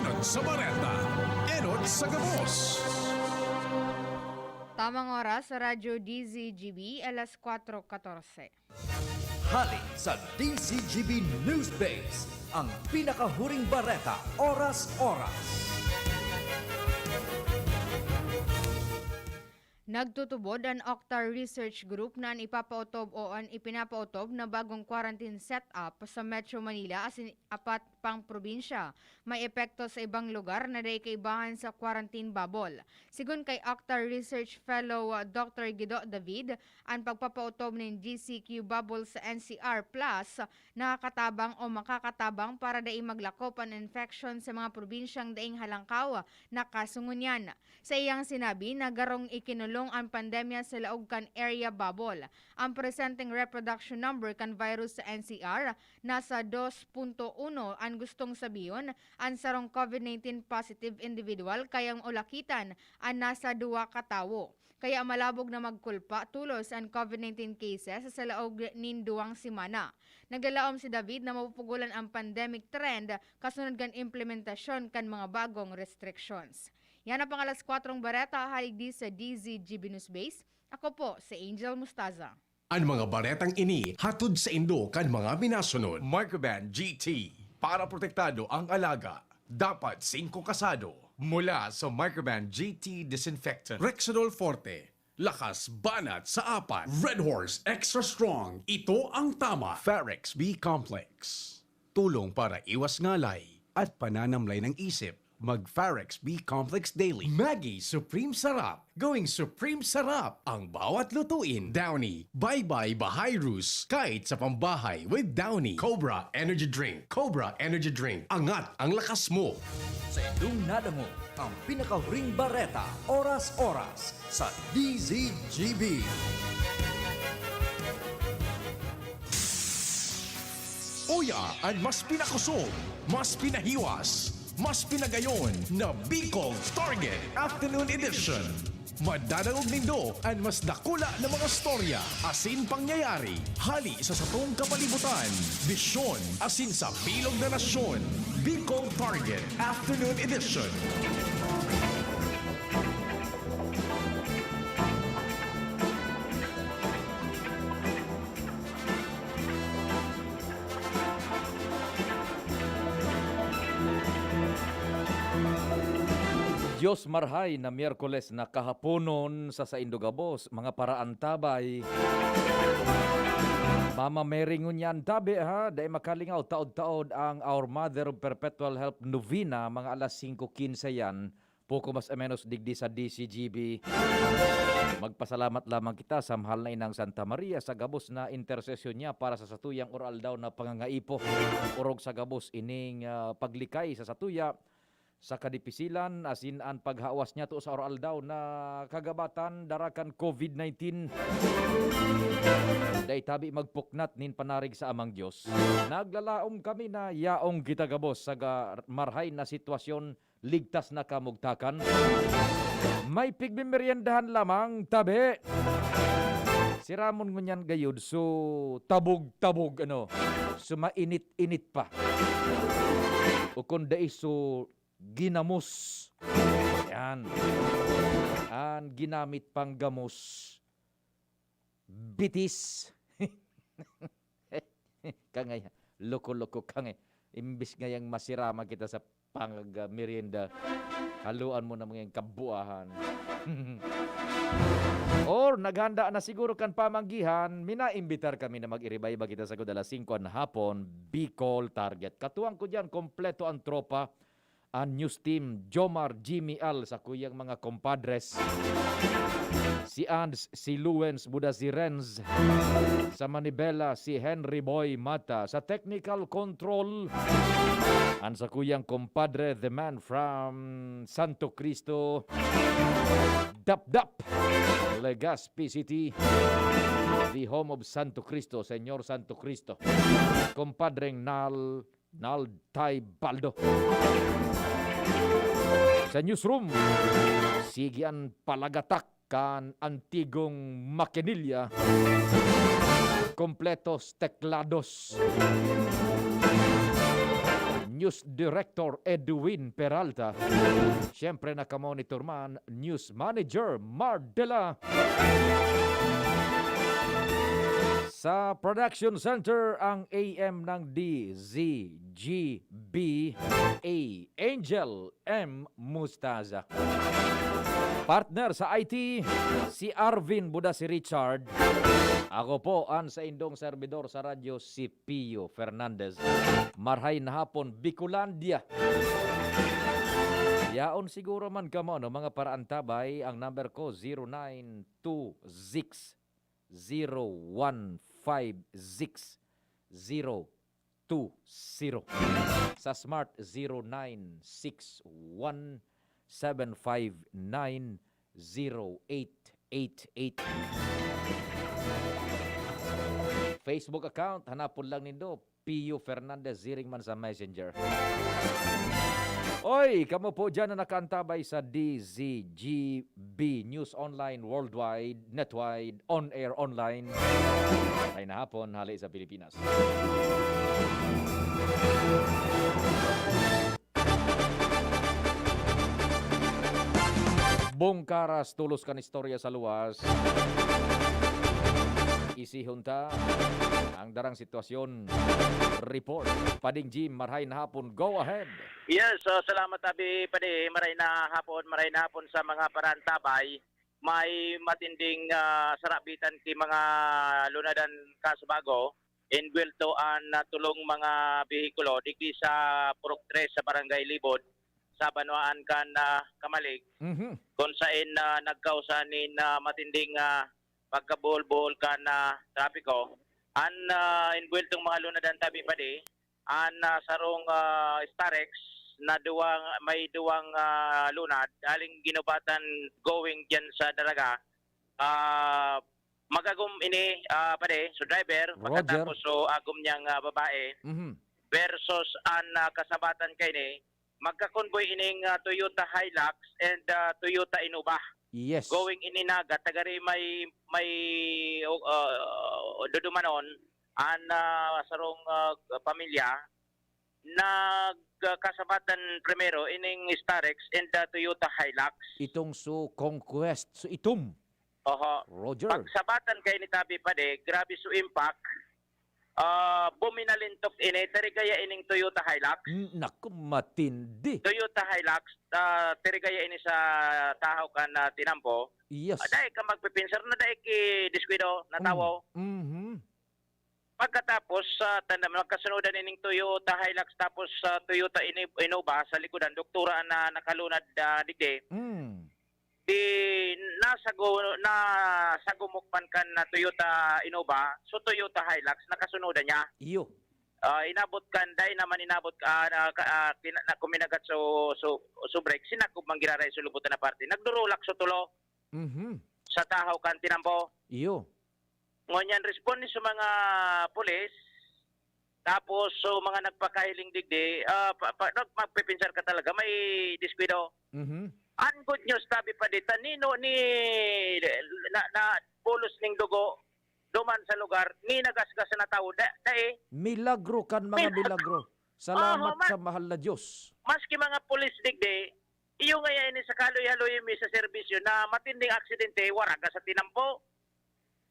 Enot sa Bareta, Enot sa Gabos. Tamang oras sa Radyo DZGB, alas 4:14. Halik sa DCGB News Base, ang pinakahuring bareta, oras-oras. Nagtutubod ang Octar Research Group na ipapautob o ang ipinapautob na bagong quarantine setup sa Metro Manila as in apat pang probinsya. May epekto sa ibang lugar na day kaibahan sa quarantine bubble. Sigun kay Octar Research Fellow Dr. Guido David, ang pagpapautob ng GCQ bubble sa NCR Plus nakakatabang o makakatabang para day maglakop ang infection sa mga probinsyang daing halangkaw na kasungunyan. Sa iyang sinabi, nagarong ikinulong ang pandemya sa laugkan area bubble. Ang presenting reproduction number kan virus sa NCR nasa 2.1. Ang gustong sabiyon, ang sarong COVID-19 positive individual kayang ulakitan ang nasa 2 katawo. Kaya malabog na magkulpa tulos ang COVID-19 cases sa laog nin 2 semana. Naglalaom si David na mapupugulan ang pandemic trend kasunod kan implementasyon kan mga bagong restrictions. Yan ang pangalas 4 bareta, halig di sa DZGB News Base. Ako po si Angel Mustaza. Ang mga baretang ini hatod sa Indo kan mga minasunod. Microban GT. Para protektado ang alaga, dapat 5 kasado. Mula sa Microban GT Disinfectant. Rexidol Forte, lakas banat sa apat. Red Horse Extra Strong, ito ang tama. Ferrex B Complex. Tulong para iwas ngalay at pananamlay ng isip. Mag-Ferrex B Complex Daily. Maggie Supreme Sarap, going Supreme Sarap ang bawat lutuin. Downy, bye-bye Bahay Roos, kahit sa pambahay with Downy. Cobra Energy Drink, Cobra Energy Drink, angat ang lakas mo. Sa inyong nadango, ang pinakahuring bareta, oras-oras sa DZGB. Uya ang mas pinakusog, mas pinahiwas, mas pinagayon na Bicol Target Afternoon Edition. Madadangog nindo ang mas dakula na mga storya, asin pangyayari, hali sa satong kapalibutan, bisyon, asin sa bilog na nasyon. Bicol Target Afternoon Edition. Diyos marhay na Miyerkules na kahaponon sa Indogabos, mga paraan tabay. Mama Mary ngunyan tabi ha, dahil makalingaw taod-taod ang Our Mother of Perpetual Help Novena, mga alas 5:15 yan, poko mas menos digdi sa DCGB. Magpasalamat lamang kita sa mahal na inang Santa Maria sa gabos na intersesyon niya para sa satuyang oral daw na pangangaipo. Urog sa gabos ining paglikay sa satuya sa kadipisilan, asin ang paghawas niya to sa oral daw na kagabatan darakan COVID-19. Day tabi magpuknat nin panarig sa amang Diyos. Naglalaom kami na yaong kita gabos sa marhay na sitwasyon, ligtas na kamugtakan. May pigmimeriendahan lamang tabi. Si Ramon ngunyan gayud, so tabog-tabog sumainit-init pa. Ukon da iso ginamos. Yan. Ang ginamit pang gamos. Bitis. Kangay, loko-loko kangay. Imbis ngayang masirama kita sa pang-merienda, haluan mo na mga kabuahan. Or naghanda na siguro kan pamanggihan, minaimbitar kami na mag-iribay ba kita sa alas 5 ang hapon, Bicol Target. Katuwang ko dyan, kompleto ang tropa, ang news team, Jomar, Jimmy Al, sa kuyang mga compadres. Si Ands, si Luens, Buda si Renz. Sa Manibela, si Henry Boy Mata. Sa technical control, ang sa kuyang compadre, the man from Santo Cristo, Dap-Dap, Legazpi City, the home of Santo Cristo, Senyor Santo Cristo. Compadreng Nal Tay Baldo. Sa newsroom, Sigian Palagatak kan Antigong Makinilya, kompletos teklados. News Director Edwin Peralta. Siyempre nakamonitor man, News Manager Mardela. Sa Production Center, ang AM ng DZGB, A. Angel M. Mustaza. Partner sa IT, si Arvin Buda, si Richard. Ako po ang sa indong servidor sa radyo, si Pio Fernandez. Marhay na hapon, Bicolandia. Yaon siguro man ka mo, no? Mga paraan tabay, ang number ko 0926-0156020. Sa Smart 0961-759-0888. Facebook account, hanapon lang nindo, Pio Fernandez, ziring man sa Messenger. Oy, kamo po dyan na nakaantabay sa DZGB News Online Worldwide, Netwide, On-Air Online. Ay na hapon, hali sa Pilipinas. Bongkaras, tulos kan istorya sa luwas. Isihunta ang darang sitwasyon. Report. Pading Jim, marhay na hapon. Go ahead. Yes, so salamat Abi Padi. Maray na hapon sa mga parantabay. May matinding sarabitan ti mga lunadan Kasubago. Inbuelto an tulong mga behikulo digdi sa Purok 3 sa Barangay Libod sa Banwaan kan Kamalig. Kung saan nagkausanin matinding pagkabol-bol ka na trapiko, an inbueltong mga lunadan tabi padi, an sarong Starex na may duwang lunad, aling ginubatan going dyan sa dalaga, magagum ini padi, so driver, pagkatapos so agum niyang babae, versus an kasabatan kay ni, magkakonvoy ining Toyota Hilux and Toyota Innova. Yes. Going ininaga tagari may dudumanon an sarong pamilya nagkasabatan primero ining Starex and Toyota Hilux. Itong so Conquest, so itom. Oho. Roger. Pagsabatan kay ni Tabi Pade, grabe so impact. Buminalintok ini terigaya ining Toyota Hilux. Naku, matindi. Toyota Hilux terigaya ini sa tahaw kan tinampo. Yes. Dahil ka magpipinsar na dahil ki disquido na tawo. Pagkatapos tanda magkasunodan ining Toyota Hilux tapos Toyota Innova sa likodan doktora na nakalunad digde. Di nasagumukpan kan na Toyota Innova, so Toyota Hilux nakasunodan niya. Iyo. Inabot kan dahil naman inabot na kuminagat so break sinakop manggiraray sa lubutan na parte. Nagdurulak so tulo. Sa tahaw kan tinampo. Iyo. Ngunyan respond sa mga pulis. Tapos so mga nagpakahiling digdi, magpipinsar ka talaga may diskwido. Ang good news tabi pa dito, nino ni na pulos ning dugo duman sa lugar, ni nagasgas na tao. Milagro kan mga milagro. Salamat sa mahal na Diyos. Maski mga pulis digdi, iyo nga yan sa kaloy-haloy mi sa serbisyo na matinding aksidente, wara ka sa tinampo.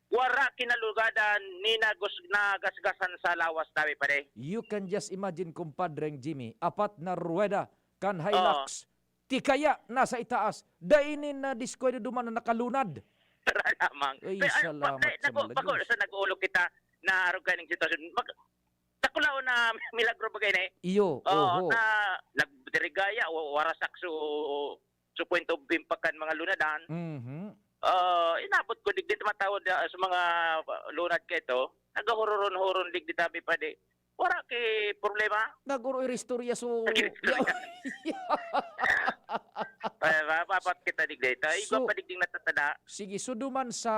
Wara kinalugadan ni nagasgasan sa lawas tabi pa de. You can just imagine, kumpadreng Jimmy, apat na ruweda kan Hilux. Tikaya nasa itaas. Dainin na diskoy duman na nakalunad. Lamang. Ay, salamat sa malagos. Sa nag-uulog kita na araw ka ng sitwasyon. Takulaw na milagro bagay na eh. Iyo, oho. Na nagdirigaya o warasak so point of bimpakan mga lunadan. Inabot ko digdit matawad sa mga lunad ka ito. Nagahuron-huron digdit tabi pa di. Wala kay problema. Naguro iristorya so... Papat kita digdit. Iba pa digding natatada. Sige, suduman sa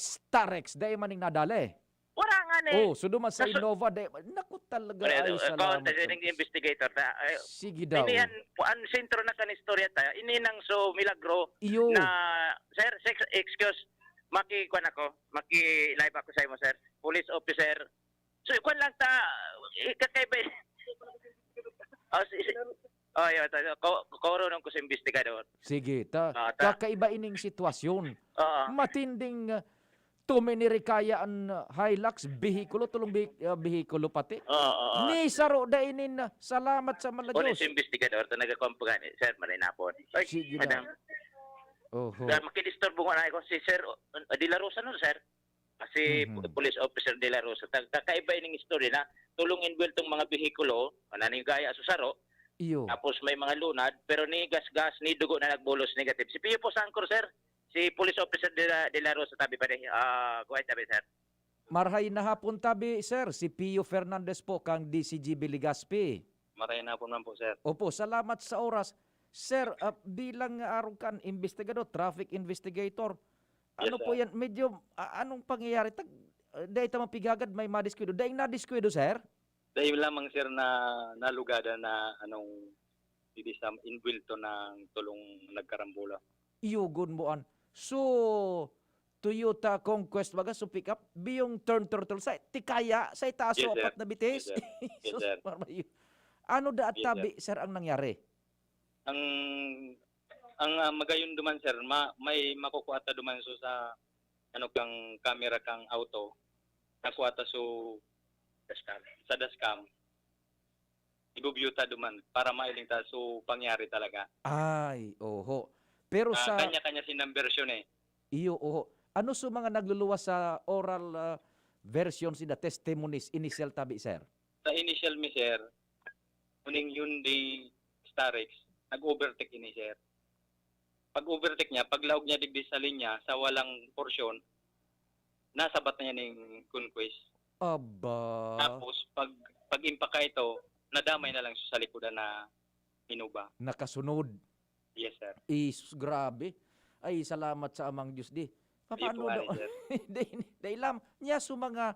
Starex, dahil maning nadali. Wala nga ne. Oh, suduman sa Innova, dahil... Naku talaga, ay salamat. Investigator ta. Sige daw. Inihan, ang sentro na kan istorya ta. Ininang so milagro Iyo. na, sir, excuse, maki-kwan ako, maki-live ako sa imo, sir. Police officer. So, kwan lang ta, kakaiba Oh, oh, yun. Kauronon ko sa investigador. Sige, kakaiba ining sitwasyon. Oo. Matinding tuminirikayaan Hilux, bihikulo, tulong bihikulo pati. Oo. Ni saro da inin salamat sa mga Ulit Diyos. sa investigador, ito nagkakumpagani. Sir, marinapon. Ay, Sige madam. na. Oho. Makinistorbo ko na ako si Sir De La Rosa no, sir. Kasi Mhm. Police Officer De La Rosa. Kakaiba ining istorya na tulong inbuilt tong mga behikulo, anang gaya sa saro, Iyo. tapos may mga lunad, pero ni gas-gas, ni dugo na nagbulos negative. Si Pio po Sangkor, sir. Si Police Officer De La Rosa, tabi pa rin. Go ahead, tabi, sir. Marhay na hapon tabi, sir. Si Pio Fernandez po, kang DCGB Legazpi. Maray na po naman po, sir. Opo, salamat sa oras. Sir, bilang araw kan investigador, traffic investigator, ano Yes, po sir. yan? Medyo, anong pangyayari? Dahil tamang pigagad may madiskwido. Dahil nadiskwido, sir? Dahil lamang sir na nalugada na hindi sa inbuilto ng tulong nagkarambola. Iugon mo an. So, Toyota Conquest baga so pick up biyong turn turtle sa tikaya sa itaas Yes, so sir. apat na bitis. Yes, sir. Yes, Sus, sir. marmayo. Ano da at Yes, tabi sir ang nangyari? Ang magayon duman sir, may makukuha duman so sa kang camera kang auto. Nakuha ta so dashcam. Sa dashcam. Ibubyuta duman para mailing ta so pangyari talaga. Ay, oho. Pero sa Kanya-kanya sinang version eh. iyo oho. Ano so mga nagluluwas sa oral version sida testimonies initial tabi sir? Sa initial mi sir, uning Hyundai Starex, nag-overtake ini sir. Pag overtake niya, paglaog niya digdi sa linya sa walang porsyon, nasabat na niya ng Conquest. Aba. Tapos pag impaka ito, nadamay na lang siya sa likodan na inuba. Nakasunod. Yes sir. Is grabe. Ay salamat sa amang Diyos di. Paano Ipo, daw? sir. Dahil lang niya so mga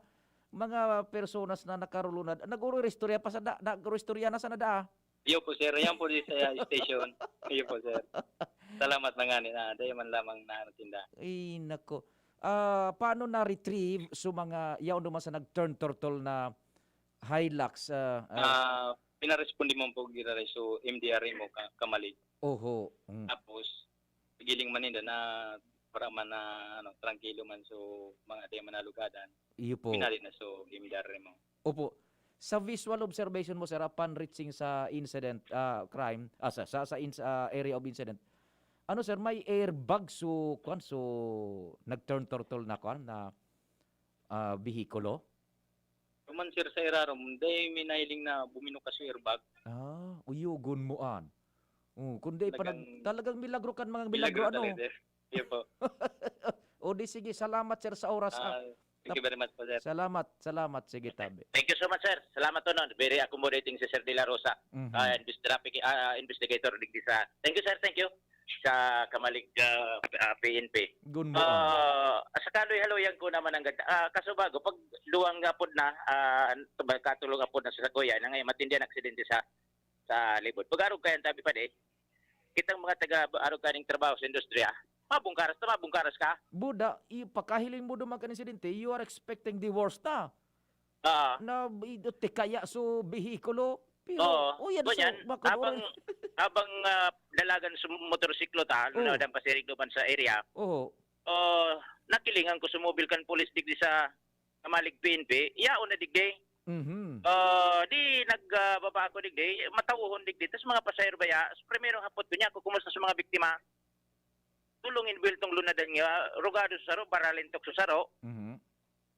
personas na nakarulunad. Nag-uristorya pa sa da. Nag-uristorya na sa nada. Iyo po sir, yan po di sa station. Iyo po sir. Salamat mga na, dahil man lamang na tinda. Ay nako. Paano na-retrieve so mga yaon naman sa nag-turn turtle na Hilux? Pinarespondi mo po gira so MDR mo kamali. Oho. Tapos giling maninda na para man na tranquilo man so mga di manalugadan. Iyo po. Pinali na so MDR mo. Opo. Sa visual observation mo sir upon reaching sa incident crime sa area of incident. Ano sir, may airbag so nag-turn turtle na na bihikulo? Kuman sir sa irarom, dahil minahiling na bumino ka sa airbag. Uyugon mo an. Kundi pa Talagang- talagang milagro kan mga milagro ano. talaga, sir. Iyo po. O di sige, salamat sir sa oras. Thank you very much po sir. Salamat. Sige tabi. Thank you so much, sir. Salamat to nun. Very accommodating si Sir De La Rosa. Mhm. Traffic investigator digdi sa. Thank you, sir. Thank you. Sa Kamalig PNP. Gun mo an. Sa kaloy-haloyan ko naman ang ganda. Kasubago, pag luwang nga pod na, katulong nga pod na sa Sakuya, na ngayon matindi ang aksidente sa libod. Pag arog kayan, tabi pa di, kitang mga taga-arog kaning trabaho sa industriya, mabungkaras ka. Buda, ipakahiling mo duman kan insidente, you are expecting the worst na. Na kaya so bihikulo. Pero, yan ganyan. so, makaroon. Habang dalagan sa motorsiklo ta, Oh. dan pasirig doon sa area, Oo. nakilingan ko sa mobile kan police digdi sa Kamalig PNP, iyaon na digdi. Mhm. Di nagbaba ako digdi, matauhon digdi. Tapos mga pasahero baya, primero hapot ko niya, kung kumusta sa mga biktima. Tulungin bil tong lunadan niya, rogado sa saro, baralintok sa saro. Mhm.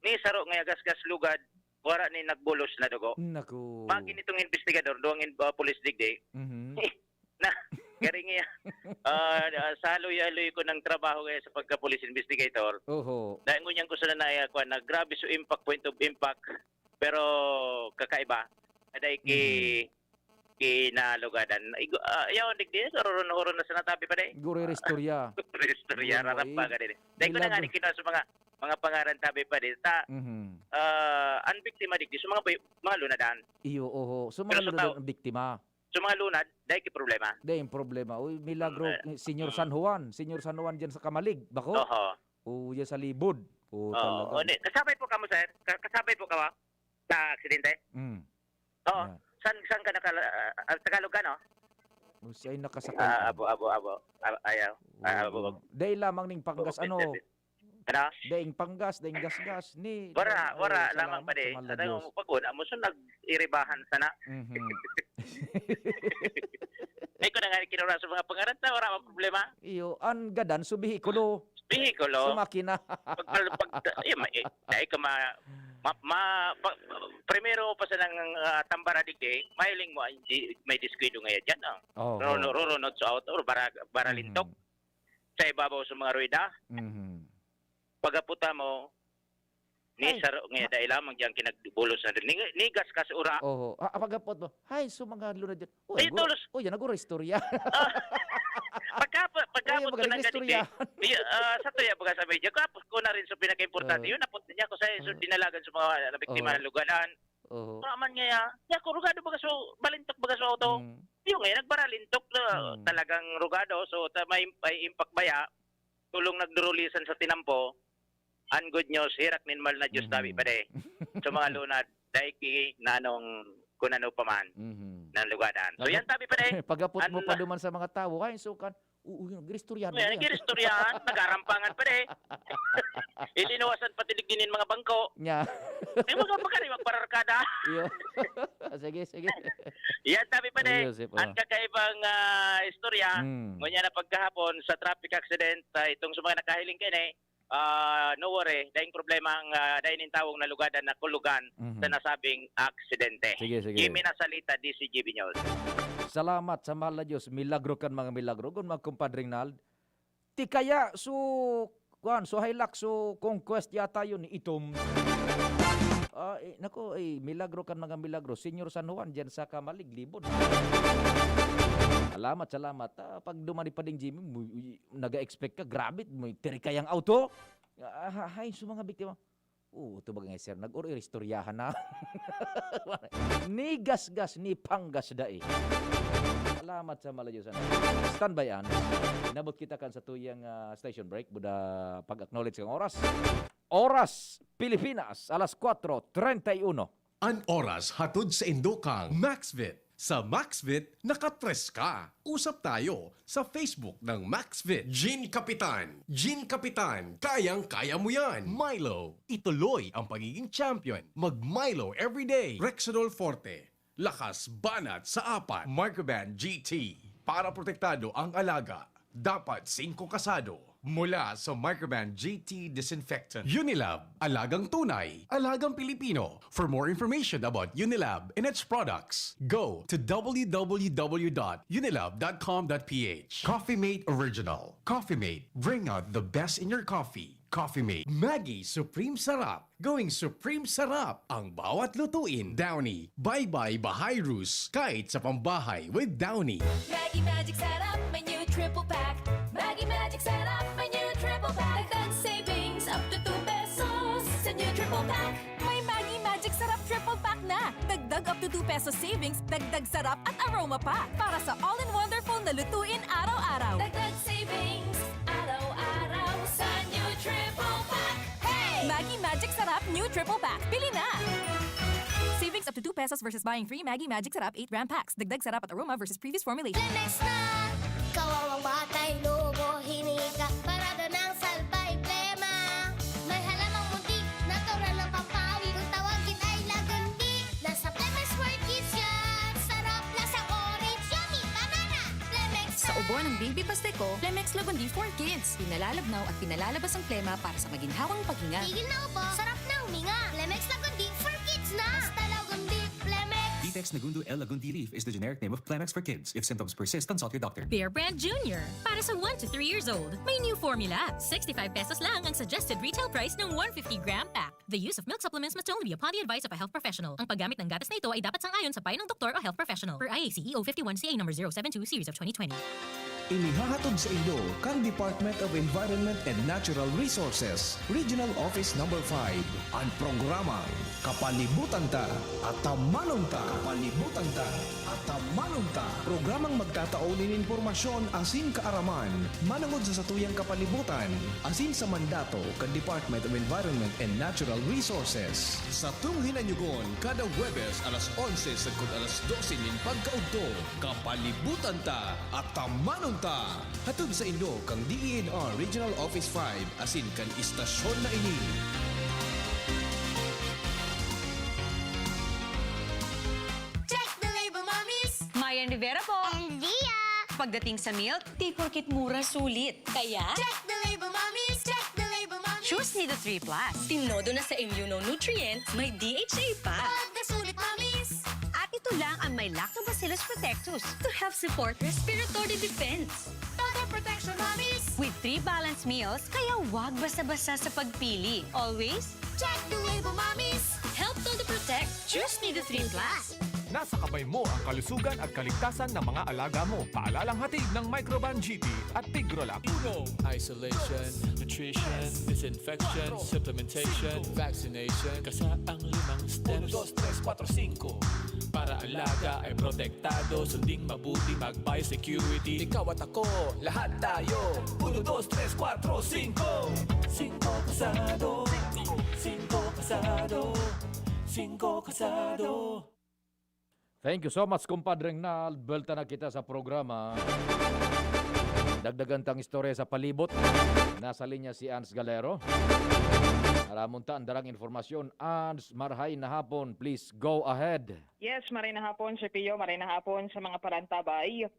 Ni saro nga gas-gas lugad, wara ni nagbulos na dugo. Naku. Magin itong investigador, doang police digdi, Mhm. na garing niya. Saloy-aloy ko ng trabaho kaya sa pagka-police investigator. Oho. Dahil ngunyan ko sa nanaya ko na grabe so impact, point of impact, pero kakaiba. Aday kinalugadan. Yaw, digdi, oron na sa natabi pa day. Guri restorya. Istorya, Yun, rarap pa eh. ka din. Dahil ko na nga, Milagro. kina sa mga pangaran tabi pa din. Mhm. Ang biktima digdi, sa mga lunadan. Iyo, oho. So Pero mga sa lunad tao- ang biktima. Sa mga lunad, dahil ki problema. Dahil yung problema. Uy, milagro. Senyor San Juan. Senyor San Juan dyan sa Kamalig. Bako? Oho. O yan sa Libod. O Oo. talaga. Kasabay po ka mo, sir? Kasabay po ka ba? Sa aksidente? Mm. Oo. Yeah. Saan ka Tagalog ka, no? Siya ay nakasakay. Abo. Ayaw. Abo. Day lamang ning panggas ano. Ano? Daing panggas, daing gasgas ni. Wara Ay, lamang salamat pa di. sa mahal na Ano Diyos. mo pagod, amo so nag-iribahan sana. Mhm. May ko na nga kinura sa mga pangaranta, wala mang problema. Iyo, an gadan subihi kulo. Bihikulo. Sumakina. Dahil ka primero pa sa nang tambara digde, mahiling mo may diskwido ngayon dyan. Oh. Rurunod sa auto, bara lintok. Sa ibabaw sa mga rueda. Mhm. Pagaputa mo, ni saro ngayon dahil lamang dyan kinagbulos na rin. Nigas ka sa ura. Oh, pagapot mo. Hay, so mga lunad dyan. Ay, tulos. Uy, naguro istorya. Pagkapot ko magaling ng istorya. ganito. Sa tuya baga sa medyo, kapos ko na rin sa pinaka-importante. Yun, napot niya ko sa dinalagan sa mga nabiktima ng luganan. Oh. Raman nga ya ko rugado baga so balintok baga sa auto. Yung ngayon nagbaralintok talagang rugado so may impact baya tulong nagdurulisan sa tinampo. Ang good news, hirak ninmal na Diyos tabi pa de. Sa mga lunad, daiki na anong kunano pa man ng lugadan. So yan tabi pa de. Pagapot mo pa duman sa mga tao, ay sukan. Giristoryan. Yan, giristoryan, nagarampangan pa de. Ilinawasan patiliginin mga bangko. Nya. May mga pagkari magpararkada. Iyo. Sige. Yan tabi pa de. Joseph, Ang kakaibang istorya, ngunyan na pagkahapon sa traffic accident, itong sa mga nakahiling kini, no worry, dahil problema ang dahil tawag na lugadan na kulugan sa nasabing aksidente. Sige. Jimmy Nasalita, DCGB News. Salamat sa mahal na Diyos. Milagro kan mga milagro. Kung magkumpadring Nald. Ti kaya so hilak so conquest yata yun ni Itom. Milagro kan mga milagro. Senior San Juan dyan sa Kamalig, Libon. Salamat. Pag dumani pa ding Jimmy, naga-expect ka, grabe, may tiri kayang auto. Hay, so mga biktima. Ito ba nga sir, nag-uri-istoryahan na. Ni gas-gas, ni panggas dae. Salamat sa Malayosan. Standby an. Inabot kita kan sa tuyang station break. Buda pag-acknowledge kang oras. Oras, Pilipinas, alas 4:31. An oras hatod sa Indokang Maxvit. Sa Maxvit, nakatres ka. Usap tayo sa Facebook ng Maxvit. Gin Kapitan, kayang-kaya mo yan. Milo, ituloy ang pagiging champion. Mag-Milo everyday. Rexidol Forte, lakas banat sa apat. Microban GT. Para protektado ang alaga, dapat 5 kasado. Mula sa Microban GT Disinfectant. Unilab, alagang tunay, alagang Pilipino. For more information about Unilab and its products, go to www.unilab.com.ph. Coffee Mate Original. Coffee Mate, bring out the best in your coffee. Coffee Mate. Maggie Supreme Sarap. Going Supreme Sarap ang bawat lutuin. Downy. Bye-bye Bahay Roos. Kahit sa pambahay with Downy. Maggie Magic Setup, my new triple pack. Maggie Magic Setup, my new triple pack. Dagdag savings up to 2 pesos sa new triple pack. May Maggie Magic Sarap triple pack na. Dagdag up to 2 pesos savings, dagdag sarap at aroma pa. Para sa all-in-wonderful na lutuin araw-araw. Dagdag savings araw-araw sa new triple pack. Hey! Maggie Magic Sarap new triple pack. Bili na! Savings up to 2 pesos versus buying 3 Maggie Magic Sarap 8-gram packs. Dagdag sarap at aroma versus previous formulation. Lemex na! Kawawang batay, lugo, hinika, parada ng salbay, plema. May halamang muntik, natural ng pampawi, kung tawagin ay lagandi. Nasa Lemex World Kids yan! Sarap, lasang orange, yummy, banana! Lemex na! Sa ubo ng baby pasteko, Lemex Lagundi for Kids. Pinalalabnaw at pinalalabas ang plema para sa maginhawang paghinga. Tigil na upo, sarap na huminga. Lemex Lagundi for Kids na! Basta Lagundi, Lemex! Detex Nagundu L. Lagundi Leaf is the generic name of Plemex for kids. If symptoms persist, consult your doctor. Bear Brand Junior. Para sa 1 to 3 years old, may new formula. 65 pesos lang ang suggested retail price ng 150-gram pack. The use of milk supplements must only be upon the advice of a health professional. Ang paggamit ng gatas na ito ay dapat sang-ayon sa payo ng doktor o health professional. Per IAC EO 51CA number 072 series of 2020. Inihahatod sa Indo kang Department of Environment and Natural Resources, Regional Office Number 5, ang programang Kapalibutan Ta at Tamanong Ta. Kapalibutan Ta at Tamanong Ta. Programang magtataon ng impormasyon asin kaaraman, manangod sa satuyang kapalibutan, asin sa mandato kan Department of Environment and Natural Resources. Sa tung hinanyugon, kada Huwebes alas 11 sagkod alas 12 nin pagkaugto, Kapalibutan Ta at Tamanong Ta. Hatod sa Indo kang DENR Regional Office 5 asin kan istasyon na ini. Check the label, mommies! Mayan Rivera po. And Zia! Pagdating sa milk, di porkit mura sulit. Kaya, Check the label, mommies! Check the label, mommies! choose Nido 3 Plus. Tinodo na sa immunonutrients, may DHA pa. Pagkasulit, mommies! At ito lang ang may Lactobacillus protectus to help support respiratory defense. Total protection, mommies! With 3 balanced meals, kaya wag basta-basta sa pagpili. Always, Check the label, mommies! help todo protect. Choose Nido 3 Plus. Nasa kamay mo ang kalusugan at kaligtasan ng mga alaga mo. Paalalang hatid ng Microban GP at Tigrolac. Isolation, nutrition, disinfection, supplementation, vaccination. Kasa ang 5 steps. 1, 2, 3, 4, 5. Para alaga ay protektado, sunding mabuti mag-biosecurity. Ikaw at ako, lahat tayo. 1, 2, 3, 4, 5. 5 kasado. 5 kasado. 5 kasado. Thank you so much, kumpadreng Nal. Belta na kita sa programa. Dagdagan tang istorya sa palibot. Nasa linya si Ans Galero. Aramon ta ang darang informasyon. Ans, marhay na hapon. Please go ahead. Yes, maray na hapon, Sir Pio, maray na hapon sa mga parantabay.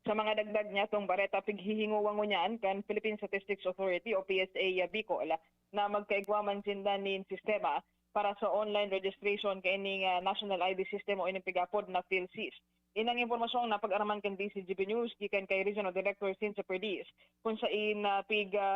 Sa mga dagdag niya, itong bareta pighihinguwang niyan kan Philippine Statistics Authority o PSA Bicol na magkaigwaman sindan nin sistema para sa online registration kay ining National ID System o ining pigapod na PhilSys. Inang impormasyon na pag-araman kan DCGB News gikan kay Regional Director Cynthia Perdiz kung sa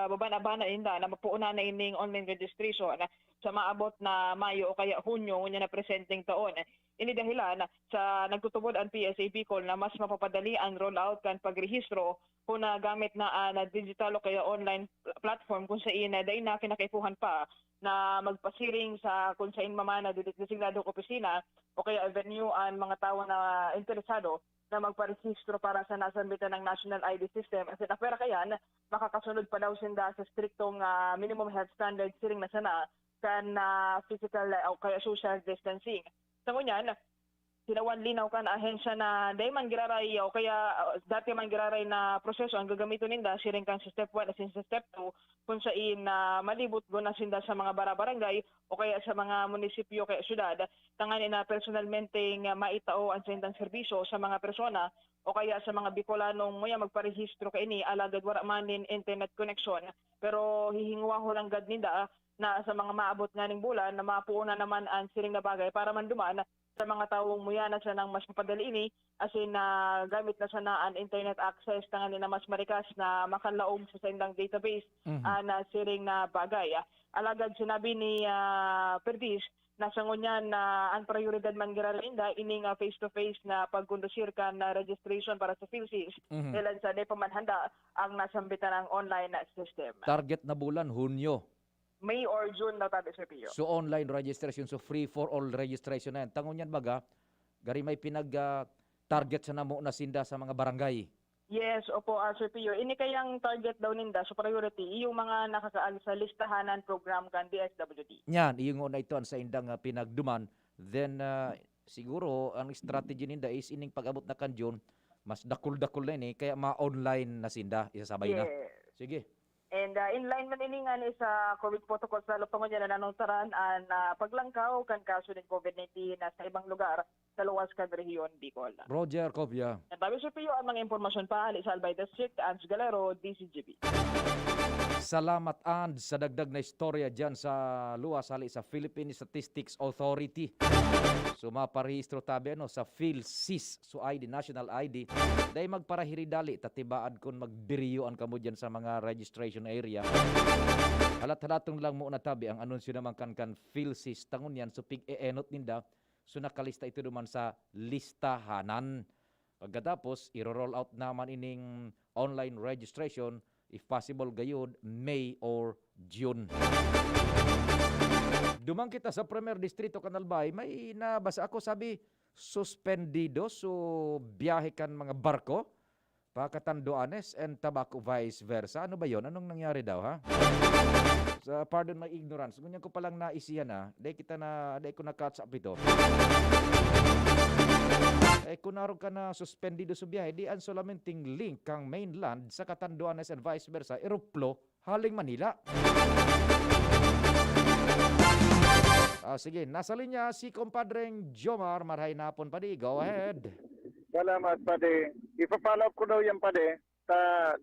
babana-bana inda na mapuuna na ining online registration sa maabot na Mayo o kaya Hunyo unya na presenting taon. Ini dahilan sa nagtutubod ang PSA Bicol na mas mapapadali ang rollout kan pagrehistro kung gamit na digital o kaya online platform kung sa dahil na kinakaipuhan pa na magpasiring sa kung saan mamana designadong opisina o kaya venue ang mga tao na interesado na magparehistro para sa nasambitan ng National ID System. At apera kayan, makakasunod pa daw sinda sa striktong minimum health standards siring na sana kan physical o kaya social distancing. Sa ngunyan, sinawan linaw kan ahensya na day man giraray o kaya dati man giraray na proseso ang gagamiton ninda siring kan sa step 1 at sa step 2 kung saan malibot go na sinda sa mga barangay o kaya sa mga munisipyo kaya syudad tanganin na personalmente maitao ang sindang serbisyo sa mga persona o kaya sa mga Bicolanong nguya magparehistro kay ini alagad wala manin internet connection pero hihingwa ho lang gad ninda na sa mga maabot nga ning bulan na mapuuna naman ang siring na bagay para man duman sa mga taong muyana sa nang mas mapadali ini as in gamit na sana ang internet access tanganin na mas marikas na makanlaog sa sindang database na siring na bagay. Alagad sinabi ni Perdiz na sa ngunyan na ang prioridad man giralinda ining face-to-face na pagkondusir ka na registration para sa PhilSys ilan sa di pamanhanda ang nasambitan ng online system. Target na bulan, Hunyo. May or June na tabi, Sir Pio. So online registration, so free for all registration na yan. Tangon yan baga, gari may pinag-target sa namo na sinda sa mga barangay. Yes, opo, Sir Pio. Ini kayang target daw ninda, so priority, yung mga nakakaali sa listahanan program kan DSWD. Yan, yung una ito sa indang pinagduman. Then, siguro, ang strategy ninda is ining pag-abot na kanjon, mas dakul-dakul na ini, kaya ma-online na sinda, isasabay na. Sige. And in line man iningan is COVID protocol sa lupangon niya na nanungtaran ang paglangkaw kan kaso ng COVID-19 na sa ibang lugar sa luwas kan rehiyon Bicol. Roger Covia. At bago sa piyo ang mga impormasyon pa, Ali Salbay District, Ans Galero, DCGB. Salamat and sa dagdag na istorya dyan sa luwas hali sa Philippine Statistics Authority. So maparehistro tabi sa PhilSys, so ID, National ID. Dahil magparahiridali, tatibaan kung magbiriyoan ka mo dyan sa mga registration area. Halat-halatong lang muna tabi, ang anunsyo naman kan PhilSys. Tangon yan, so pig-e-enot ninda, so nakalista ito naman sa listahanan. Pagkatapos, i-roll out naman ining online registration, if possible gayud, May or June. Dumang kita sa Premier Distrito Canalbay, may nabasa ako, sabi, suspendido so biyahe kan mga barko, Pacatanduanes and Tabaco vice versa. Ano ba yon? Anong nangyari daw, ha? Pardon my ignorance. Ngunyan ko palang naisiyan, ha? Day ko na-catch up ito. Kung naroon ka na suspendido sa biyahe, di an solamenting link kang mainland sa Catanduanes and vice versa, Eroplo, haling Manila. Sige, nasa linya si kumpadreng Jomar. Marhay napon, padi. Go ahead. Salamat, Pade. Ipapalap ko daw yan, Pade.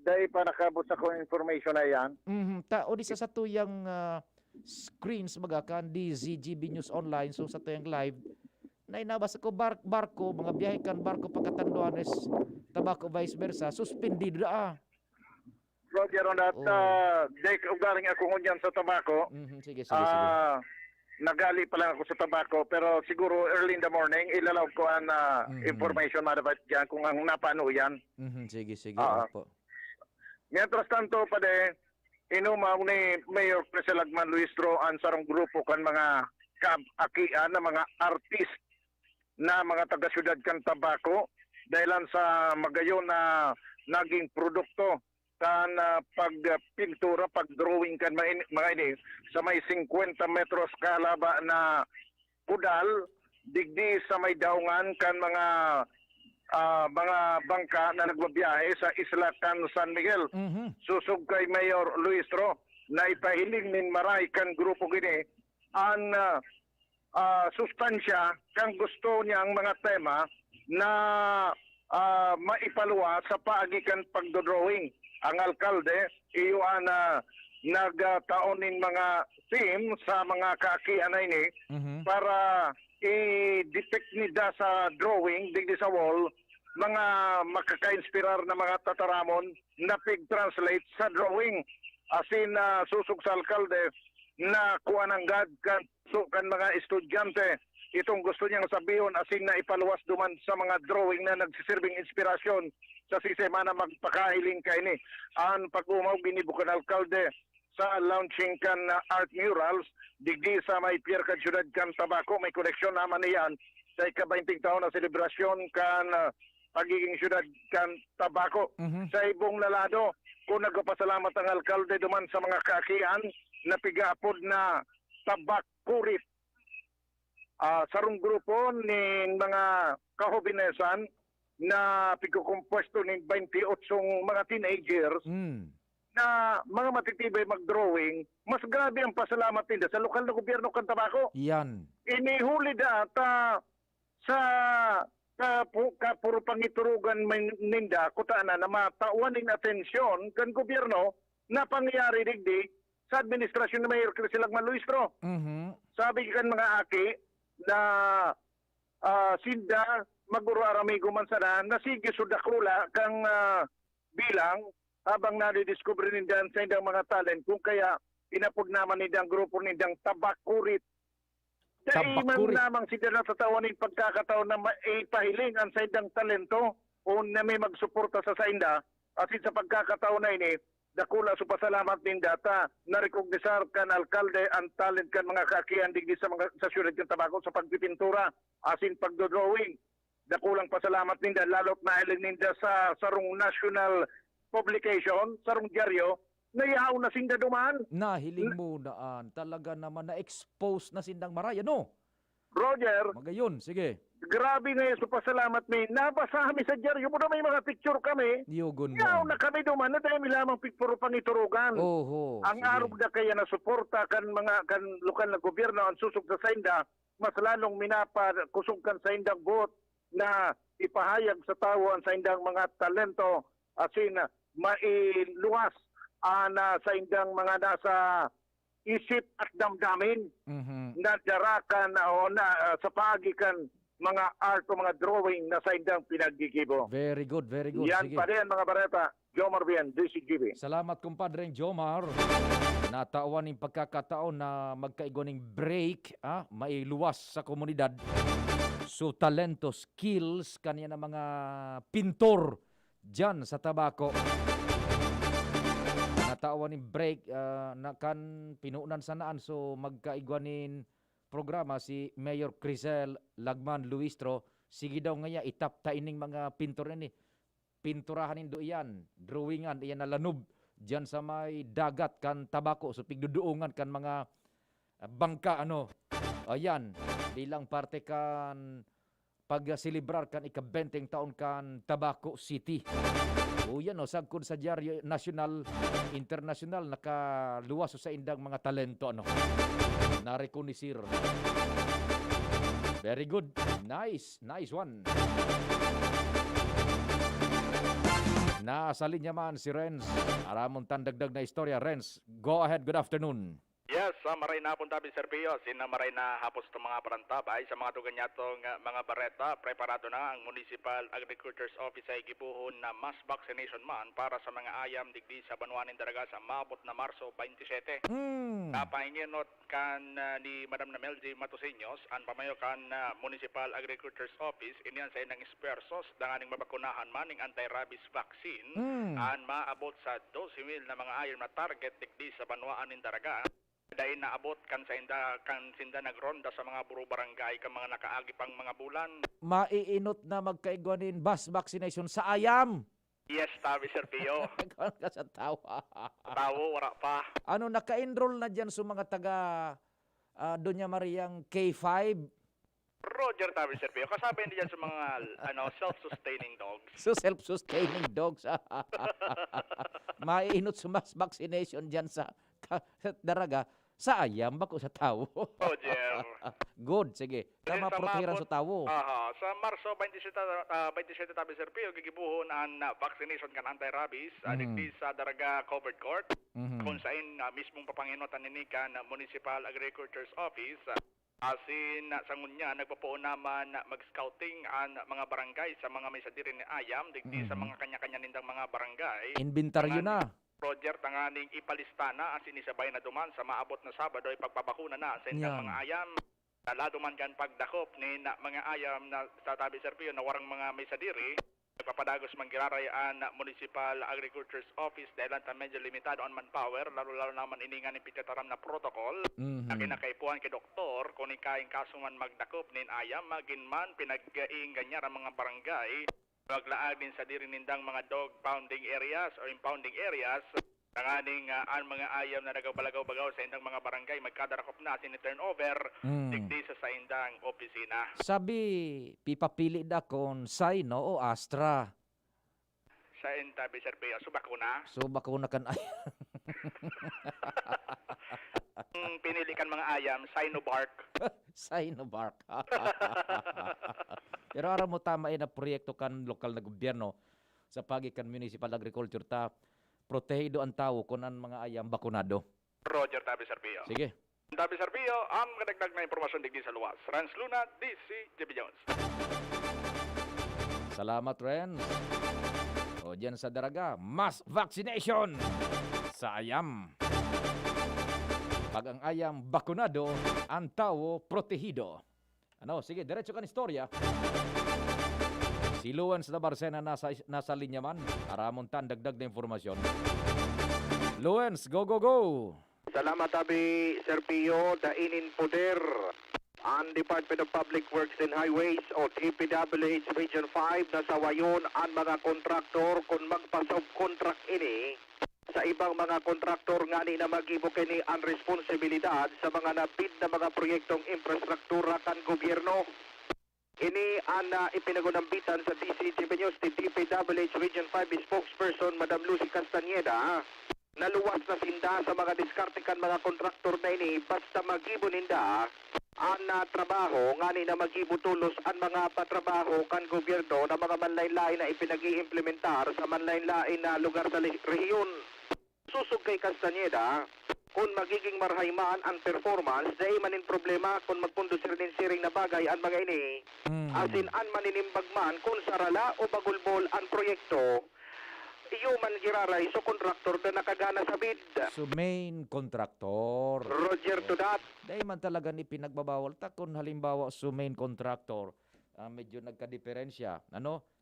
Dahil pa nakabot sa ko information na yan. O di sa tuyang screens magakan di ZGB News Online, so sa tuyang live, na inabas ako barko, mga biyahe kan barko Pacatanduanes, Tabaco vice versa, suspendido na. Roger, on that, dek ugaling ako ngunyan sa Tabaco. Sige. Nagali pa lang ako sa Tabaco, pero siguro early in the morning, ilalaw ko ang information madapat dyan kung ang napano yan. Sige. Po. Mientras tanto, Pade, inumaw ni Mayor Preselagman Luistro ang sarong grupo kan mga kaakian na mga artist na mga taga-syudad kan Tabaco dahilan sa magayon na naging produkto kan pagpintura, pagdrawing kan mga ini sa may 50 metros kalaba na kudal digdi sa may daungan kan mga bangka na nagbabiyahe sa isla kan San Miguel. Susog kay Mayor Luistro na ipahiling nin maray kan grupo gini ang sustansya kang gusto niyang mga tema na maipaluwa sa paagikan pagdodrawing. Ang alkalde, iyon nagtaon nin mga team sa mga kaakian na ini para i-detect nida sa drawing, digdi sa wall, mga makaka-inspirar na mga tataramon na pig-translate sa drawing. Asin susog sa alkalde na kuha ng kan mga estudyante itong gusto niyang sabihin asin na ipaluwas duman sa mga drawing na nagsisirbing inspirasyon sa sistema na magpakahiling ka ini. Ang pag-umaw ginibukan alkalde sa launching kan art murals digdi sa may Pierre kan Ciudad kan Tabaco, may koneksyon naman niyan sa ika-20 taon na selebrasyon kan pagiging Ciudad kan Tabaco. Sa ibong lalado, kung nagpasalamat ang alkalde duman sa mga kaakian na pigapod na Tabacurit. Sarong grupo ng mga kahobinesan na pigkukompuesto ng 28 mga teenagers na mga matitibay mag-drawing, mas grabe ang pasalamat nila sa lokal na gobyerno kan Tabaco. Yan. Inihuli data sa puro pangiturugan ninda kutana na matawan ng atensyon kan gobyerno na pangyayari digdi sa administrasyon ni Mayor Criselagman Luistro. Sabi kan mga aki na sinda maguro-aramigo man sana na sige sudakula kang bilang habang nadidiscover nindan sa indang mga talent kung kaya inapod naman nindang grupo nindang Tabacurit. Dahil man namang sila natatawan ng pagkakataon na ipahiling ang sa indang talento o na may magsuporta sa inda at sa pagkakataon na ini dakula sa pasalamat nin data na rekognisar kan alkalde ang talent kan mga kaakian digdi sa mga sa syudad kan Tabaco sa pagpipintura asin pagdodrawing. Dakulang pasalamat ninda lalot na hiling ninda sa sarong national publication, sarong dyaryo na ihaw na sinda duman. Nahiling mo naan. Talaga naman na-expose na sindang maraya, no? Roger. Magayon, sige. Grabe ngayon sa pasalamat mi. Nabasa kami sa dyaryo mo na may mga picture kami. Yogon mo. Ihaw na kami duman na tayo lamang picture pangiturugan. Ang arog na kaya na suporta kan mga kan lokal na gobyerno ang susog sa sainda, mas lalong minapa kusog kan saindang buot na ipahayag sa tao ang saindang mga talento asin mailuwas na sa indang mga nasa isip at damdamin na darakan o na sa paagikan mga art o mga drawing na sa indang pinaggigibo. Very good, very good. Yan Sige. pa rin mga bareta. Jomar Bien, DCGB. Salamat kumpadreng Jomar. Natawan ng pagkakataon na magkaigo ng break, mailuwas sa komunidad. So talento, skills kanya na mga pintor dyan sa tabako. Natawan ni break na kan pinuunan sanaan so magkaigwanin programa si Mayor Crisel Lagman Luistro. Sige daw ngaya itap ta ining mga pintor ni. Pinturahan indo iyan, drawingan iyan na lanob dyan sa may dagat kan tabako so pigduduungan kan mga bangka ano. Ayan, bilang parte kan pag-celebrar kan ika-20 taon kan Tabaco City. O yan o, sagkod sa Diaryo National, International, nakaluwas sa indang mga talento ano. Narekonisir. Very good. Nice one. Nasa linya man si Renz. Aramon tandagdag na istorya. Renz, go ahead. Good afternoon. Yes, maray na hapon tabi Sir Pio. Maray na hapos ng mga parantabay sa mga tuganyatong mga bareta. Preparado na ang Municipal Agriculture's Office ay gibuhon na mass vaccination man para sa mga ayam digdi sa Banwanin Daraga sa maabot na Marso 27. Kapahinginot kan ni Madam Namelji Matosinhos ang pamayo kan Municipal Agriculture's Office iniyan sa inang espersos danganing mabakunahan man ng anti-rabies vaccine ang maabot sa 12,000 na mga ayam na target digdi sa Banwanin Daraga. Dahil naabot kan sinda nagronda sa mga buro barangay kan mga nakaagi pang mga bulan. Maiinot na magkaigwanin mass vaccination sa ayam. Yes, tabi Sir Pio. Nagkaroon ka sa tawa. Tawo, wala pa. Ano, naka-enroll na dyan sa mga taga Doña Mariang K5? Roger, tabi Sir Pio. Kasabi din dyan sa mga self-sustaining dogs. So self-sustaining dogs. Maiinot sa mass vaccination dyan sa Daraga. Sa ayam bako sa tao. Roger. Good, sige. Tama protehiran sa tao. Sa Marso 27 tabi Sir Pio gigibuhon ang vaccination kan anti-rabies digdi sa Daraga Covered Court. Kung saan mismong papanginutan nini kan Municipal Agriculture's Office. Asin sa ngunya nagpapuon naman mag-scouting ang mga barangay sa mga may sadiri ni ayam digdi sa mga kanya-kanya nindang mga barangay. Inventaryo na. Roger, tanganing ipalista na as inisabay na duman sa maabot na Sabado ay pagpabakuna na sa indang mga ayam. Naladuman kan pagdakop ni mga ayam na sa tabi Sir Pio na warang mga may sadiri. Nagpapadagos manggirarayaan na Municipal Agriculture's Office dahil ang medyo limitado on manpower, lalo naman iningan ng pitataram na protocol. Na kinakaipuan kay doktor kung ikaing kaso man magdakop nin ayam, magin man pinag-iing ganyan ang mga barangay. Maglaag din sa diri nindang mga dog pounding areas o impounding areas. Tanganing ang mga ayam na nagabalagaw-bagaw sa indang mga barangay magkadarakop na sini-turnover digdi sa indang opisina. Sabi, pipapili da kung Sino o Astra. Sa intabi Sir Pio, so bakuna? So bakuna kan ayam. Pinili kan mga ayam, Sinobark. Sinobark. Pero aram mo tama na proyekto kan lokal na gobyerno sa pagikan municipal agriculture ta protehido ang tao kung ang mga ayam bakunado. Roger, tabi Sir Pio. Sige. Tabi Sir Pio, ang kadagdag na impormasyon digdi sa luwas. Rans Luna, DC, JB Jones. Salamat, Ren. O dyan sa Daraga, mass vaccination sa ayam. Pag ang ayam bakunado, ang tao protehido. Ano, sige, diretso kan istorya. Si Luens na Barcena nasa linya man. Aramon tan dagdag na informasyon. Luens, go, go, go! Salamat tabi Sir Pio, dainin poder ang Department of Public Works and Highways o DPWH Region 5 na sawayon ang mga kontraktor kung magpa-subcontract ini sa ibang mga kontraktor nga ni na mag-ibok ini ang responsibilidad sa mga nabid na mga proyektong infrastruktura kan gobyerno. Ini ang ipinagunambitan sa DCGB News ni DPWH Region 5 spokesperson Madam Lucy Castañeda. Naluwas na sinda sa mga diskartikan mga kontraktor na ini basta mag-ibo ninda ang trabaho nga ni na mag-ibo tulos ang mga patrabaho kan gobyerno na mga manlain-lain na ipinag-iimplementar sa manlain-lain na lugar sa rehiyon. Susog kay Castañeda, kung magiging marhaymaan ang performance, dahil manin problema kung magpundusir din siring na bagay ang mga ini. Asin an maninimbag man kung sarala o bagulbol ang proyekto, iyo man giraray so kontraktor na nakagana sa bid. So main contractor. Roger to that. Dahil man talaga ni pinagbabawal ta kung halimbawa so main contractor medyo nagka-diferensya.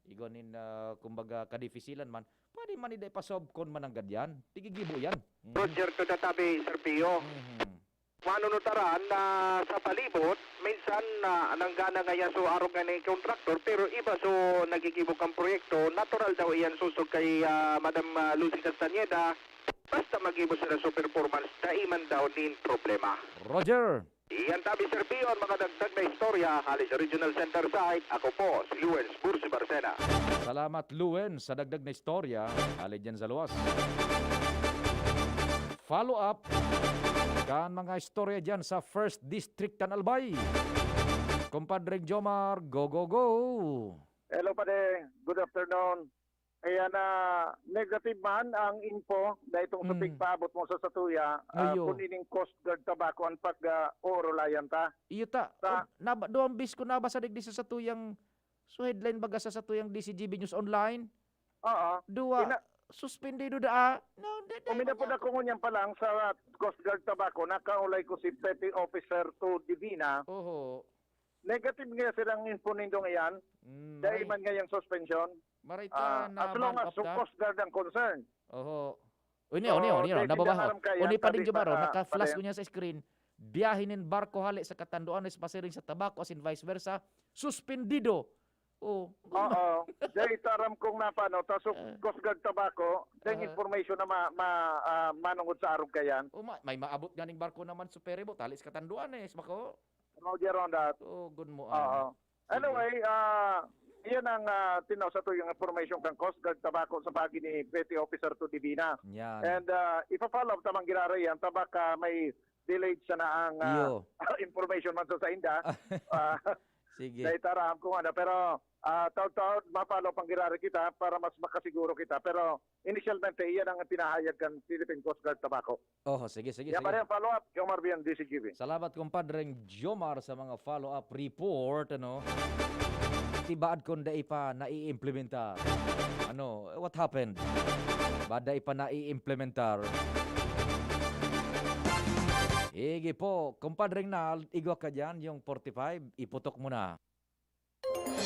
Igonin kumbaga kadifisilan man, pwede man iday pasobkon man ang gadyan. Tigigibo yan. Roger to databi, Sir Pio. Manunutaran na sa palibot, minsan nanggana nga yan so araw nga ni kontraktor, pero iba so nagigibok ang proyekto, natural daw iyan susog kay Madam Lucy Castañeda, basta mag-ibos sila sa performance, daiman daw din problema. Roger! Iyan tabi Sir Pio, ang mga dagdag na istorya, halis Regional Center Site, ako po, si Luens Bursi Barcena. Salamat Luen sa dagdag na istorya, halid dyan sa luwas. Follow up kan mga istorya dyan sa 1st District Tanalbay. Compadre Jomar, go, go, go! Hello pare, good afternoon. Ayan negative man ang info na itong tubig paabot mo sa Satuya, kunining Coast Guard tabako ang pag-orolayan ta. Iyo ta, doon bis ko nabasa digdi sa Satuyang, so headline baga sa Satuyang DCGB News Online. Oo. Suspendido da. Umina po na kung ngunyan pa lang sa Coast Guard tabako, nakaulay ko si Petty Officer to Divina. Oho. Negative nga silang info nindong iyan. Dahil man nga yung suspension. Marita as long as Coast Guard ang concern. Oho. Nababaho. Uni pa din Jomaro, naka-flash ko niya sa screen. Biyahinin barko hali sa Katanduan, pasiring sa tabako, as in vice versa. Suspendido. Oo. Dahil taram kong napano, tasok Coast Guard tabako, dahil information na manungod sa arog kayan. May maabot ganing barko naman superebo, talis Katanduan Bako. Roger on that. Good mo. Anyway, iyan ang tinaw sa to yung information kang Coast Guard tabako sa pagi ni Petty Officer to Divina. Yan. And ipa-follow up tamang ginara yan, tabaka may delayed siya na ang information man sa inda. Sige. Dahil taram kung pero taon-taon ma-follow pang ginara kita para mas makasiguro kita. Pero initialmente, iyan ang pinahayag kan Philippine Coast Guard tabako. Sige. Yan pa rin ang follow-up, Jomar Bian, DCGB. Salamat kumpadreng Jomar sa mga follow-up report. Tibaad kung dahi pa nai-implementar. What happened? Bada pa nai-implementar. Igi po, kumpadreng Nal, igwa ka dyan, yung 45, iputok mo na.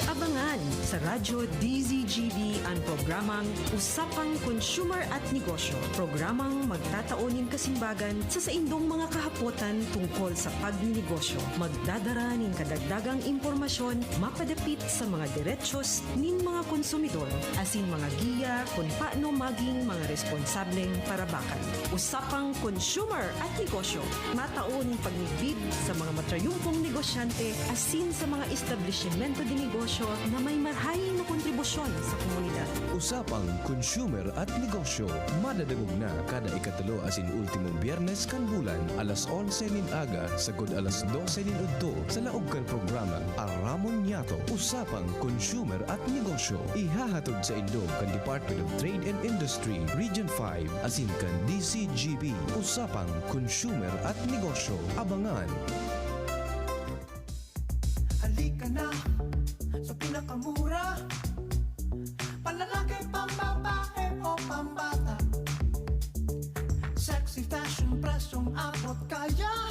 Abangan sa Radyo DZGB ang programang Usapang Consumer at Negosyo. Programang magtataunin kasimbagan sa saindong mga kahapotan tungkol sa pagninegosyo. Magdadara nin kadagdagang impormasyon mapadapit sa mga diretsyon nin mga konsumidor asin mga giya kung paano maging mga responsableng parabakan. Usapang Consumer at Negosyo. Mataunin pagnibid sa mga matrayumpong negosyante asin sa mga establishmento de negosyo na may marhaing na kontribusyon sa komunidad. Usapang Consumer at Negosyo. Madadagog na kada ikatulo asin ultimong Biyernes kan bulan, alas 11 nin aga, sagod alas 12 nin udto sa laog kan programa Aramon Yato. Usapang Consumer at Negosyo. Ihahatod sa Indog kan Department of Trade and Industry, Region 5, asin kan DCGB. Usapang Consumer at Negosyo. Abangan. Halika na sa pinakamura, panlalaki, pambabae o pambata. Sexy fashion, presyong abot kaya.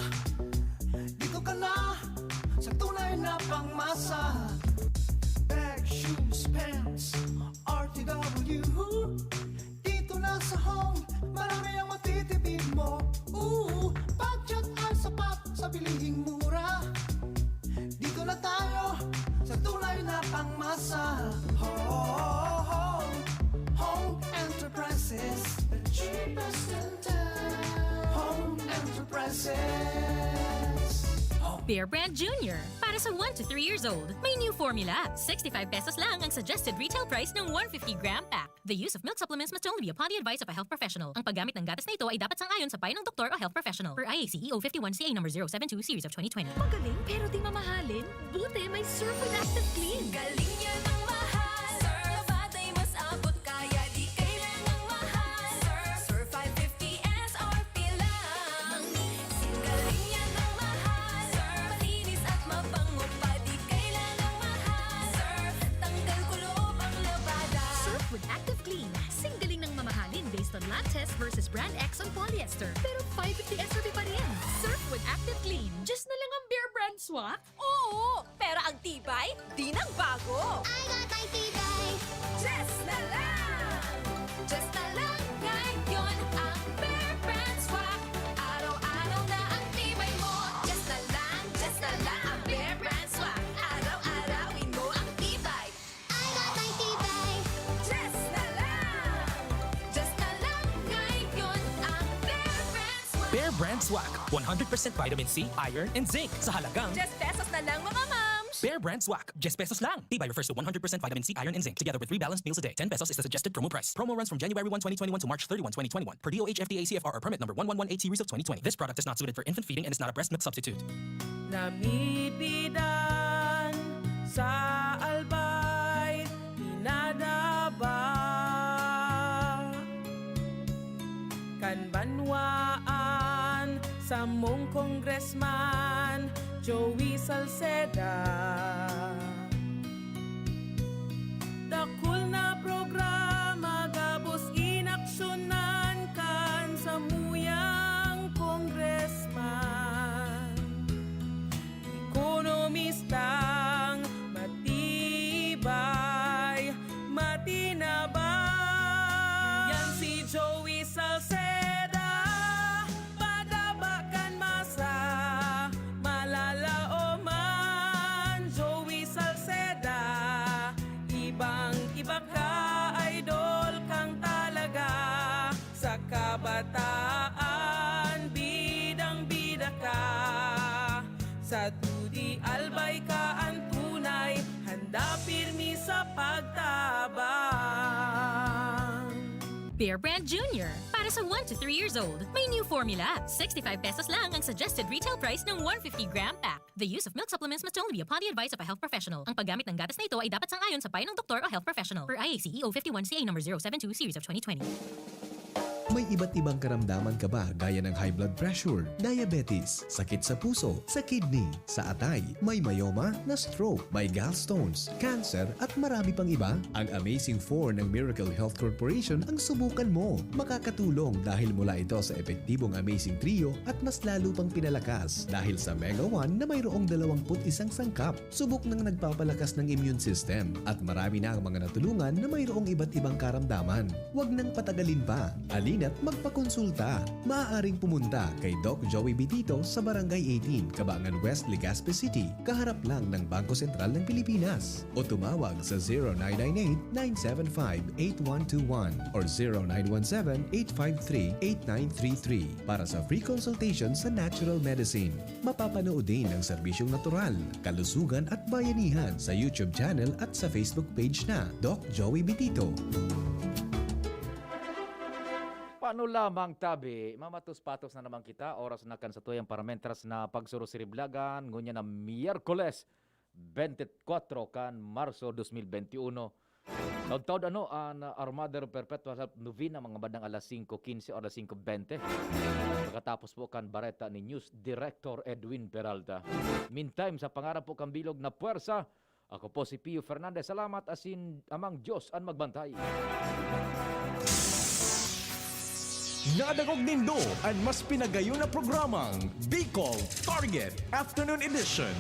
Dito ka na sa tunay na pangmasa. Bag, shoes, pants, RTW. Dito na sa home, marami ang matitipid mo. Budget ay sapat sa bilihing mura. Dito na tayo sa tunay na pangmasa. Home Enterprises, the cheapest in town. Home Enterprises. Bear Brand Junior. Para sa 1 to 3 years old, may new formula. 65 pesos lang ang suggested retail price ng 150-gram pack. The use of milk supplements must only be upon the advice of a health professional. Ang paggamit ng gatas na ito ay dapat sang-ayon sa payo ng doktor o health professional. Per IAC EO 51CA number 072 series of 2020. Magaling pero di mamahalin. Buti may Surf with Active Clean. Galing niya ng mahal. Surf at ay mas abot kaya di kailangang mahal. Surf 550 SRP lang. Galing niya ng mahal. Surf malinis at mabango pa di kailangang mahal. Surf tanggal kulob ang labada. Surf with Active Clean. Singgaling ng mamahalin based on lab test versus brand X on polyester. Pero 550 SRP pa rin. Surf with Active Clean. Just na lang ang Bear Brand Swak? Oo, pero ang tibay, di nang bago. I got my tibay. Just na lang! Just na lang ngayon ang Bear Brand Swak. Araw-araw na ang tibay mo. Just na lang ang Bear Brand Swak. Araw-arawin mo ang tibay. I got my tibay. Just na lang ngayon ang Bear Brand Swak. Bear Brand Swak. 100% vitamin C, iron, and zinc sa halagang Just pesos na lang mga moms. Bear Brand Swak. Just pesos lang. Tibay refers to 100% vitamin C, iron, and zinc together with 3 balanced meals a day. 10 pesos is the suggested promo price. Promo runs from January 1, 2021 to March 31, 2021 per DOH FDA CFR or permit number 1118 series of 2020. This product is not suited for infant feeding and is not a breast milk substitute. Namipidan sa albay, inadaba kan banwaan sa mong congressman Joey Salceda. Dakul na programa gabos inaksyonan kan sa muyang congressman. Ekonomistang matibay, matinabay. Yan si Joey Salceda, padabakan masa, malala o man. Joey Salceda, ibang-iba ka, idol kang talaga. Sa kabataan, bidang-bida ka. Sa tudi albay ka ang tunay, handa pirmi sa pagtabang. Bear Brand Junior. Para sa 1 to 3 years old, may new formula. 65 pesos lang ang suggested retail price ng 150-gram pack. The use of milk supplements must only be upon the advice of a health professional. Ang paggamit ng gatas na ito ay dapat sang-ayon sa payo ng doktor o health professional. Per IAC EO 51CA number 072 series of 2020. May iba't ibang karamdaman ka ba gaya ng high blood pressure, diabetes, sakit sa puso, sa kidney, sa atay, may myoma na stroke, may gallstones, cancer at marami pang iba? Ang Amazing 4 ng Miracle Health Corporation ang subukan mo. Makakatulong dahil mula ito sa epektibong Amazing Trio at mas lalo pang pinalakas dahil sa Mega 1 na mayroong 21 sangkap. Subok ng nagpapalakas ng immune system at marami na ang mga natulungan na mayroong iba't ibang karamdaman. Huwag nang patagalin pa. Halina't magpakonsulta. Maaaring pumunta kay Doc Joey Bitito sa Barangay 18, Cabangan West, Legazpi City, kaharap lang ng Bangko Sentral ng Pilipinas. O tumawag sa 0998-975-8121 or 0917-853-8933 para sa free consultation sa natural medicine. Mapapanood din ang serbisyong natural, kalusugan at bayanihan sa YouTube channel at sa Facebook page na Doc Joey Bitito. Paano lamang tabi, mamatos-patos na naman kita, oras na kan sa tuyang parametras na pagsurusiriblagan, ngunya na Miyerkules, 24 kan Marso 2021. Nagtaod ang Armada Perpetua sa Novena mga bandang alas 5:15 o alas 5:20. Pagkatapos po kan bareta ni News Director Edwin Peralta. Meantime, sa pangarap po kang bilog na puwersa, ako po si Pio Fernandez. Salamat asin amang Diyos ang magbantay. Nadagog nindo ang mas pinagayon na programang Bicol Target Afternoon Edition.